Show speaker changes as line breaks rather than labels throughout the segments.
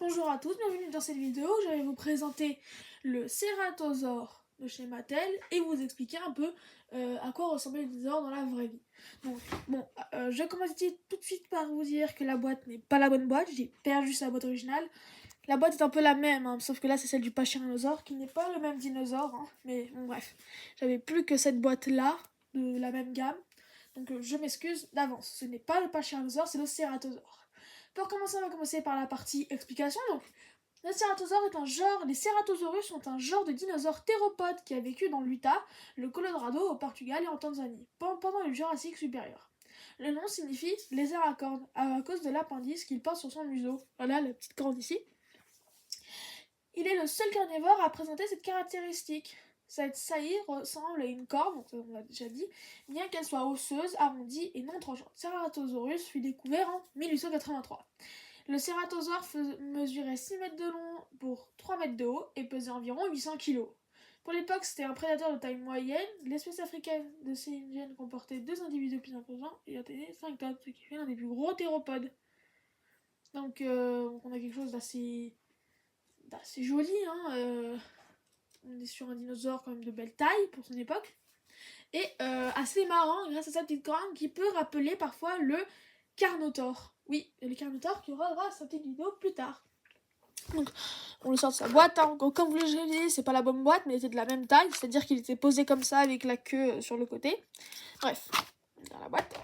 Bonjour à tous, bienvenue dans cette vidéo. Je vais vous présenter le cératosaure de chez Mattel et vous expliquer un peu à quoi ressemblait le dinosaure dans la vraie vie. Donc, je commence tout de suite par vous dire que la boîte n'est pas la bonne boîte. J'ai perdu sa boîte originale. La boîte est un peu la même, hein, sauf que là c'est celle du Pachyranossaure qui n'est pas le même dinosaure. Hein, mais bon, bref, j'avais plus que cette boîte-là de la même gamme. Donc je m'excuse d'avance. Ce n'est pas le Pachyranossaure, c'est le cératosaure. Pour commencer, on va commencer par la partie explication. Donc, le cératosaure est un genre, les Ceratosaurus sont un genre de dinosaures théropodes qui a vécu dans l'Utah, le Colorado, au Portugal et en Tanzanie, pendant le Jurassique supérieur. Le nom signifie lézard à cornes, à cause de l'appendice qu'il porte sur son museau. Voilà la petite corne ici. Il est le seul carnivore à présenter cette caractéristique. Cette saillie ressemble à une corne, on l'a déjà dit, bien qu'elle soit osseuse, arrondie et non tranchante. Ceratosaurus fut découvert en 1883. Le cératosaure mesurait 6 mètres de long pour 3 mètres de haut et pesait environ 800 kg. Pour l'époque, c'était un prédateur de taille moyenne. L'espèce africaine de Sénigène comportait 2 individus plus imposants et atteignait 5 tonnes, ce qui fait l'un des plus gros théropodes. Donc, on a quelque chose d'assez joli, hein. On est sur un dinosaure quand même de belle taille pour son époque. Et assez marrant grâce à sa petite corne qui peut rappeler parfois le Carnotaure. Oui, le Carnotaure qui aura sa petite vidéo plus tard. Donc, on le sort de sa boîte. Hein. Comme vous l'avez dit, c'est pas la bonne boîte, mais il était de la même taille. C'est-à-dire qu'il était posé comme ça avec la queue sur le côté. Bref, dans la boîte.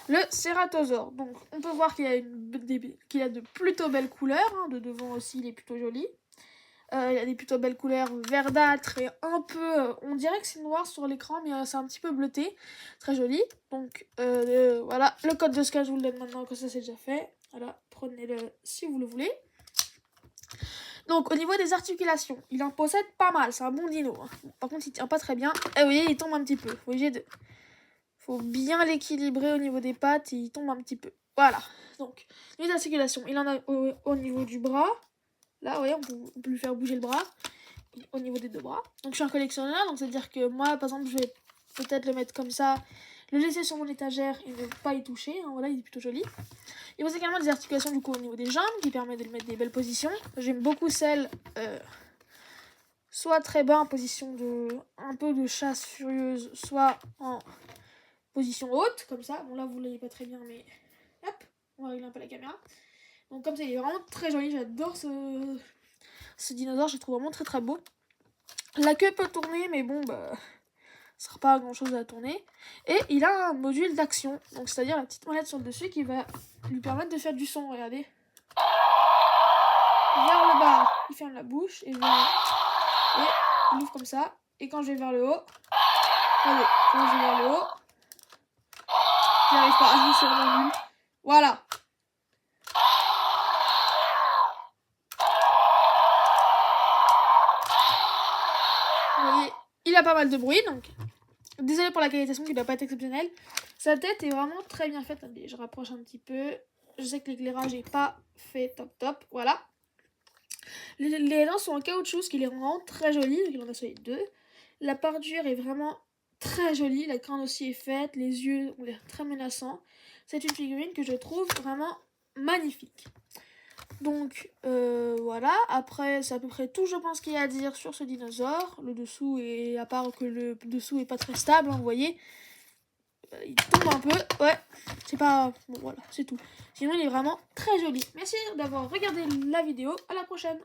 Le cératosaure. Donc, on peut voir qu'il a, de plutôt belles couleurs. Hein. De devant aussi, il est plutôt joli. Il a des plutôt belles couleurs verdâtres et un peu... on dirait que c'est noir sur l'écran, mais c'est un petit peu bleuté. Très joli. Donc, voilà. Le code de scan, je vous le donne maintenant, que ça c'est déjà fait. Voilà, prenez-le si vous le voulez. Donc, au niveau des articulations, il en possède pas mal. C'est un bon dino. Hein. Par contre, il tient pas très bien. Et vous voyez, il tombe un petit peu. Faut bien l'équilibrer au niveau des pattes. Il tombe un petit peu. Voilà. Donc, les articulations, il en a au niveau du bras. Là, vous voyez, on peut lui faire bouger le bras au niveau des deux bras. Donc, je suis un collectionneur, donc c'est-à-dire que moi, par exemple, je vais peut-être le mettre comme ça, le laisser sur mon étagère et ne pas y toucher. Hein, voilà, il est plutôt joli. Il y a également des articulations du coup au niveau des jambes qui permettent de le mettre des belles positions. J'aime beaucoup celle soit très bas en position de un peu de chasse furieuse, soit en position haute, comme ça. Bon, là, vous ne voyez pas très bien, mais hop, on va régler un peu la caméra. Donc comme ça, il est vraiment très joli. J'adore ce dinosaure. Je le trouve vraiment très très beau. La queue peut tourner, mais bon, ça sert pas à grand chose à tourner. Et il a un module d'action. Donc c'est-à-dire la petite molette sur le dessus qui va lui permettre de faire du son. Regardez. Vers le bas, il ferme la bouche. Et il ouvre comme ça. Et quand je vais vers le haut, regardez, quand je vais vers le haut, j'y arrive pas. C'est vraiment nul. Voilà. Vous voyez, il a pas mal de bruit, donc désolé pour la qualité son qui doit pas être exceptionnelle. Sa tête est vraiment très bien faite. Attendez, je rapproche un petit peu. Je sais que l'éclairage n'est pas fait top. Voilà. Les dents sont en caoutchouc, ce qui les rend vraiment très jolies. Il en a sur les deux. La pardure est vraiment très jolie. La crâne aussi est faite. Les yeux ont l'air très menaçants. C'est une figurine que je trouve vraiment magnifique. Donc voilà, après c'est à peu près tout je pense qu'il y a à dire sur ce dinosaure. Le dessous est, à part que le dessous est pas très stable, hein, vous voyez. Il tombe un peu, ouais, c'est pas... Bon voilà, c'est tout. Sinon il est vraiment très joli. Merci d'avoir regardé la vidéo, à la prochaine.